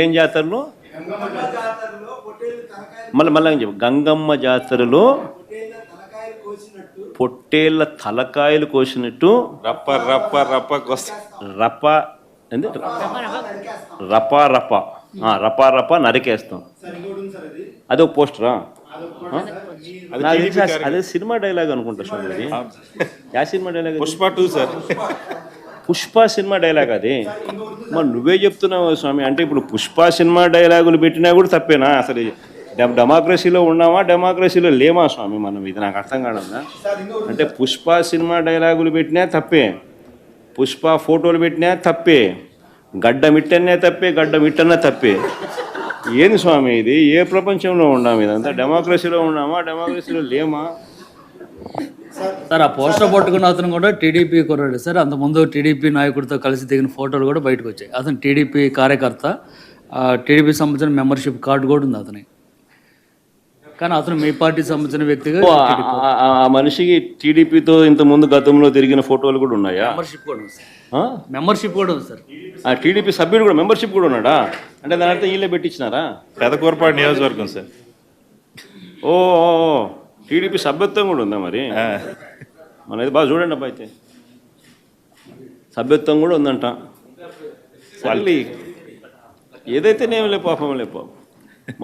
ఏం జాతరలో మళ్ళీ చెప్పు. గంగమ్మ జాతరలో పొట్టేళ్ళ తలకాయలు కోసినట్టు రప్ప రప్ప రప్ప రప ఏంది రపా రప రపా రప నరికేస్తాం. అది ఒక పోస్టరా? అదే సినిమా డైలాగ్ అనుకుంటా స్వామి. అది yeah cinema dialogue? Pushpa 2 sir. Pushpa cinema dialogue అది. మరి నువ్వే చెప్తున్నావు స్వామి. అంటే ఇప్పుడు పుష్ప సినిమా డైలాగులు పెట్టినా కూడా తప్పేనా? అసలు డెమోక్రసీలో ఉన్నామా డెమోక్రసీలో లేమా స్వామి మనం? ఇది నాకు అర్థం కాదన్నా. అంటే పుష్ప సినిమా డైలాగులు పెట్టినా తప్పే, పుష్ప ఫోటోలు పెట్టినా తప్పే, గడ్డ మిట్టనే తప్పే, గడ్డ మిట్టనే తప్పే. ఏంది స్వామి ఇది? ఏ ప్రపంచంలో ఉన్నాము? ఇదంతా డెమోక్రసీలో ఉన్నామా డెమోక్రసీలో లేమా? సార్ ఆ పోస్టర్ పట్టుకున్న అతను కూడా టీడీపీ కుర్రాడు సార్. అంతకుముందు టీడీపీ నాయకుడితో కలిసి దిగిన ఫోటోలు కూడా బయటకు వచ్చాయి. అతను టీడీపీ కార్యకర్త, టీడీపీ సంబంధించిన మెంబర్షిప్ కార్డు కూడా ఉంది అతని. కానీ అతను మీ పార్టీ సంబంధించిన వ్యక్తిగా ఆ మనిషికి టీడీపీతో ఇంత ముందు గతంలో తిరిగిన ఫోటోలు కూడా ఉన్నాయా? మెంబర్షిప్ కూడా ఉంది సార్. మెంబర్షిప్ కూడా ఉంది సార్. ఆ టీడీపీ సభ్యుడు కూడా మెంబర్షిప్ కూడా ఉన్నాడా? అంటే దాని అర్థం వీళ్ళే పెట్టించినారా? పెదకూరపాడు నియోజకవర్గం సార్. ఓ టీడీపీ సభ్యత్వం కూడా ఉందా మరి? మనది బాగా చూడండి అబ్బా. అయితే సభ్యత్వం కూడా ఉందంట. మళ్ళీ ఏదైతేనేమి లే పాపం లే పాపం.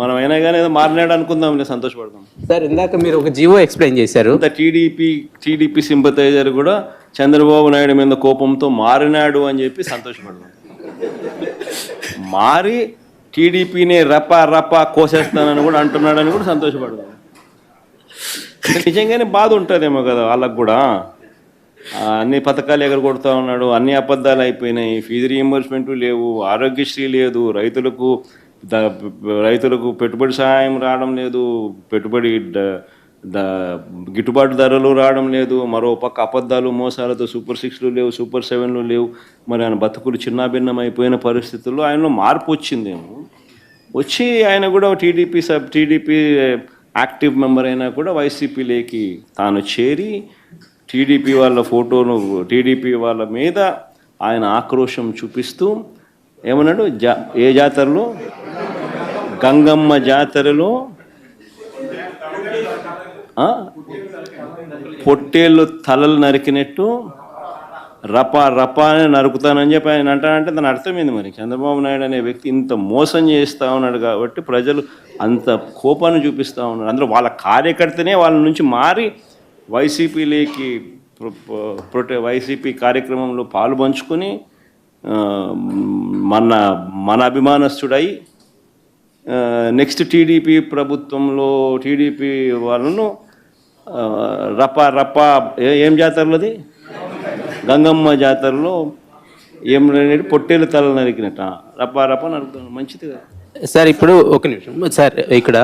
మనం అయినా కానీ ఏదో మారినాడు అనుకుందాంలే, సంతోషపడదాం. సార్ ఇందాక మీరు ఒక జీవో ఎక్స్ప్లెయిన్ చేశారు. టీడీపీ సింపతైజర్ కూడా చంద్రబాబు నాయుడు మీద కోపంతో మారినాడు అని చెప్పి సంతోషపడదాం. మారి టీడీపీని రప కోసేస్తానని కూడా అంటున్నాడని కూడా సంతోషపడదాం. నిజంగానే బాధ ఉంటుందేమో కదా వాళ్ళకు కూడా. అన్ని పథకాలు ఎగరగొడతా ఉన్నాడు, అన్ని అబద్ధాలు అయిపోయినాయి, ఫీజు రీయింబర్స్మెంట్ లేవు, ఆరోగ్యశ్రీ లేదు, రైతులకు పెట్టుబడి సహాయం రావడం లేదు, పెట్టుబడి గిట్టుబాటు ధరలు రావడం లేదు, మరో పక్క అబద్ధాలు మోసాలతో సూపర్ 6లు లేవు, సూపర్ 7లు లేవు. మరి ఆయన బతుకులు చిన్నాభిన్నం అయిపోయిన పరిస్థితుల్లో ఆయనలో మార్పు వచ్చిందేమో. వచ్చి ఆయన కూడా టీడీపీ యాక్టివ్ మెంబర్ అయినా కూడా వైసీపీలోకి తాను చేరి టీడీపీ వాళ్ళ ఫోటోను, టీడీపీ వాళ్ళ మీద ఆయన ఆక్రోశం చూపిస్తూ ఏమన్నాడు? ఏ జాతరలో? గంగమ్మ జాతరలో పొట్టేళ్ళు తలలు నరికినట్టు రపా అని నరుకుతానని చెప్పి ఆయన అంటానంటే దాని అర్థమైంది. మరి చంద్రబాబు నాయుడు అనే వ్యక్తి ఇంత మోసం చేస్తూ ఉన్నాడు కాబట్టి ప్రజలు అంత కోపాన్ని చూపిస్తూ ఉన్నారు. అందులో వాళ్ళ కార్యకర్తనే వాళ్ళ నుంచి మారి వైసీపీలోకి వైసీపీ కార్యక్రమంలో పాలు పంచుకొని మన అభిమానస్తుడై నెక్స్ట్ టీడీపీ ప్రభుత్వంలో టీడీపీ వాళ్ళను రపా ఏం జాతరలో అది? గంగమ్మ జాతరలో ఏం పొట్టేలు తల నరికినట్ట రపా నరుకుతాను. మంచిది కదా సార్. ఇప్పుడు ఒక నిమిషం సార్, ఇక్కడ